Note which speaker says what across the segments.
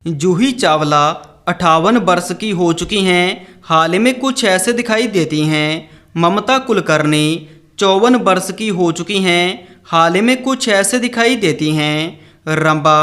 Speaker 1: जूही चावला 58 वर्ष की हो चुकी हैं, हाल ही में कुछ ऐसे दिखाई देती हैं। ममता कुलकर्णी 54 वर्ष की हो चुकी हैं, हाल ही में कुछ ऐसे दिखाई देती हैं। रंबा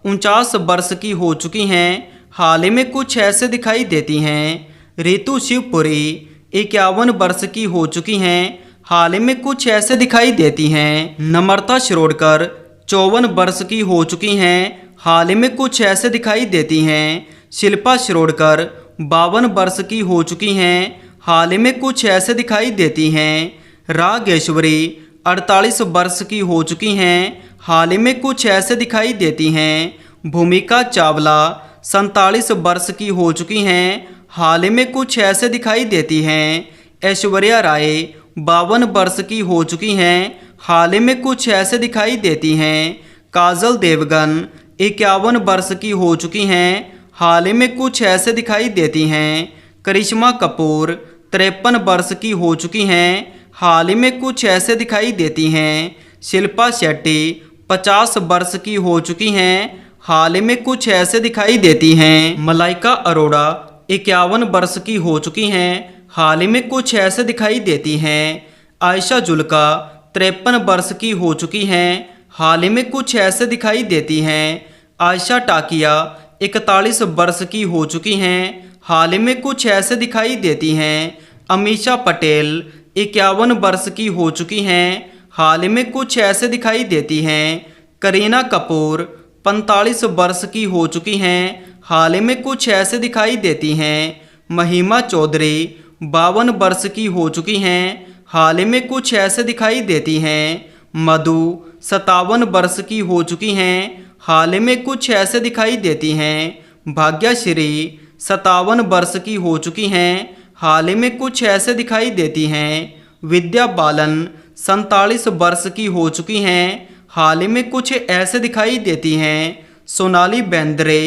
Speaker 1: 49 वर्ष की हो चुकी हैं, हाल ही में कुछ ऐसे दिखाई देती हैं। रितु शिवपुरी 51 वर्ष की हो चुकी हैं, हाल ही में कुछ ऐसे दिखाई देती हैं। नम्रता शिरोडकर 54 वर्ष की हो चुकी हैं, हाल ही में कुछ ऐसे दिखाई देती हैं। शिल्पा शिरोडकर 52 वर्ष की हो चुकी हैं, हाल ही में कुछ ऐसे दिखाई देती हैं। रागेश्वरी 48 वर्ष की हो चुकी हैं, हाल ही में कुछ ऐसे दिखाई देती हैं। भूमिका चावला 47 वर्ष की हो चुकी हैं, हाल ही में कुछ ऐसे दिखाई देती हैं। ऐश्वर्या राय 52 वर्ष की हो चुकी हैं, हाल ही में कुछ ऐसे दिखाई देती हैं। काजल देवगन 51 वर्ष की हो चुकी हैं, हाल ही में कुछ ऐसे दिखाई देती हैं। करिश्मा कपूर 53 वर्ष की हो चुकी हैं, हाल ही में कुछ ऐसे दिखाई देती हैं। शिल्पा शेट्टी 50 वर्ष की हो चुकी हैं, हाल ही में कुछ ऐसे दिखाई देती हैं। मलाइका अरोड़ा 51 वर्ष की हो चुकी हैं, हाल ही में कुछ ऐसे दिखाई देती हैं। आयशा जुल्का 53 वर्ष की हो चुकी हैं, हाल ही में कुछ ऐसे दिखाई देती हैं। आयशा टाकिया 41 वर्ष की हो चुकी हैं, हाल ही में कुछ ऐसे दिखाई देती हैं। अमीषा पटेल 51 वर्ष की हो चुकी हैं, हाल ही में कुछ ऐसे दिखाई देती हैं। करीना कपूर 45 वर्ष की हो चुकी हैं, हाल ही में कुछ ऐसे दिखाई देती हैं। महिमा चौधरी 52 वर्ष की हो चुकी हैं, हाल ही में कुछ ऐसे दिखाई देती हैं। मधु 57 वर्ष की हो चुकी हैं, हाल ही में कुछ ऐसे दिखाई देती हैं। भाग्यश्री 57 वर्ष की हो चुकी हैं, हाल ही में कुछ ऐसे दिखाई देती हैं। विद्या बालन 47 वर्ष की हो चुकी हैं, हाल ही में कुछ ऐसे दिखाई देती हैं। सोनाली बेंद्रे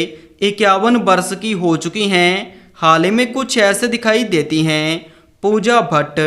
Speaker 1: 51 वर्ष की हो चुकी हैं, हाल ही में कुछ ऐसे दिखाई देती हैं। पूजा भट्ट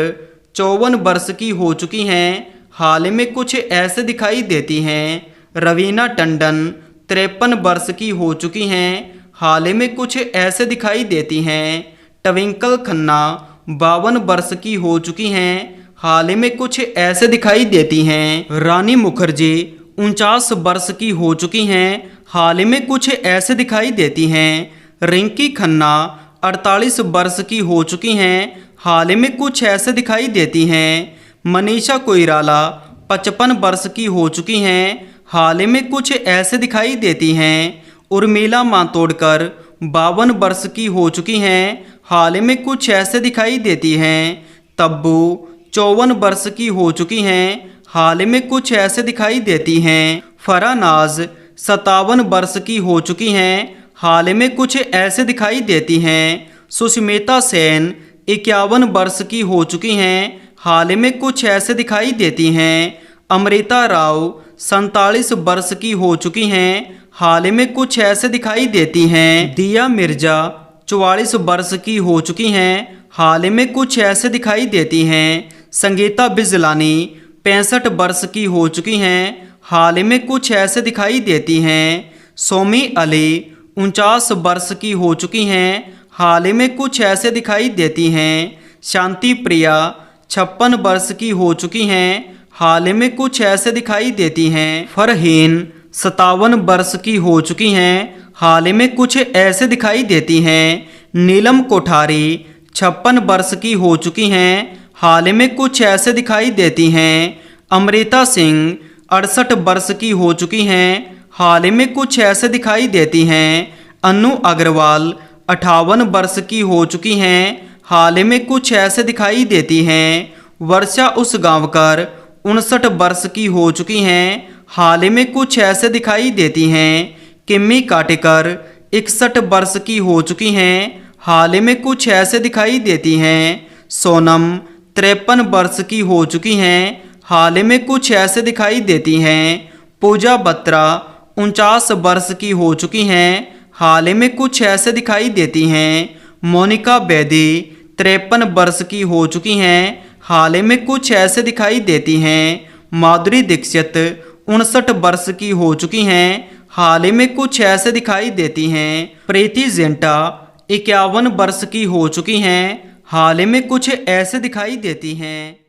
Speaker 1: 54 वर्ष की हो चुकी हैं, हाल ही में कुछ ऐसे दिखाई देती हैं। रवीना टंडन 53 वर्ष की हो चुकी हैं, हाल ही में कुछ ऐसे दिखाई देती हैं। ट्विंकल खन्ना 52 वर्ष की हो चुकी हैं, हाल ही में कुछ ऐसे दिखाई देती हैं। रानी मुखर्जी 49 वर्ष की हो चुकी हैं, हाल ही में कुछ ऐसे दिखाई देती हैं। रिंकी खन्ना 48 वर्ष की हो चुकी हैं, हाल ही में कुछ ऐसे दिखाई देती हैं। मनीषा कोइराला 55 वर्ष की हो चुकी हैं, हाल ही में कुछ ऐसे दिखाई देती हैं। उर्मिला मातोडकर 52 वर्ष की हो चुकी हैं, हाल ही में कुछ ऐसे दिखाई देती हैं। तब्बू 54 वर्ष की हो चुकी हैं, हाल ही में कुछ ऐसे दिखाई देती हैं। फरानाज 57 वर्ष की हो चुकी हैं, हाल ही में कुछ ऐसे दिखाई देती हैं। सुष्मिता सेन 51 वर्ष की हो चुकी हैं, हाल ही में कुछ ऐसे दिखाई देती हैं। अमृता राव 47 वर्ष की हो चुकी हैं, हाल ही में कुछ ऐसे दिखाई देती हैं। दिया मिर्जा 44 वर्ष की हो चुकी हैं, हाल ही में कुछ ऐसे दिखाई देती हैं। संगीता बिजलानी 65 वर्ष की हो चुकी हैं, हाल ही में कुछ ऐसे दिखाई देती हैं। सोमी अली 49 वर्ष की हो चुकी हैं, हाल ही में कुछ ऐसे दिखाई देती हैं। शांति प्रिया 56 वर्ष की हो चुकी हैं, हाल ही में कुछ ऐसे दिखाई देती हैं। फरहीन 57 वर्ष की हो चुकी हैं, हाल ही में कुछ ऐसे दिखाई देती हैं। नीलम कोठारी 56 वर्ष की हो चुकी हैं, हाल ही में कुछ ऐसे दिखाई देती हैं। अमृता सिंह 68 वर्ष की हो चुकी हैं, हाल ही में कुछ ऐसे दिखाई देती हैं। अनु अग्रवाल 58 वर्ष की हो चुकी हैं, हाल ही में कुछ ऐसे दिखाई देती हैं। वर्षा उसगांवकर 59 वर्ष की हो चुकी हैं, हाल ही में कुछ ऐसे दिखाई देती हैं। किम्मी काटेकर 61 वर्ष की हो चुकी हैं, हाल ही में कुछ ऐसे दिखाई देती हैं। सोनम 53 वर्ष की हो चुकी हैं, हाल ही में कुछ ऐसे दिखाई देती हैं। पूजा बत्रा 49 वर्ष की हो चुकी हैं, हाल ही में कुछ ऐसे दिखाई देती हैं। मोनिका बेदी 53 वर्ष की हो चुकी हैं, हाल ही में कुछ ऐसे दिखाई देती हैं। माधुरी दीक्षित 59 वर्ष की हो चुकी हैं, हाल ही में कुछ ऐसे दिखाई देती हैं। प्रीति जिंटा 51 वर्ष की हो चुकी हैं। हाल ही में कुछ ऐसे दिखाई देती हैं।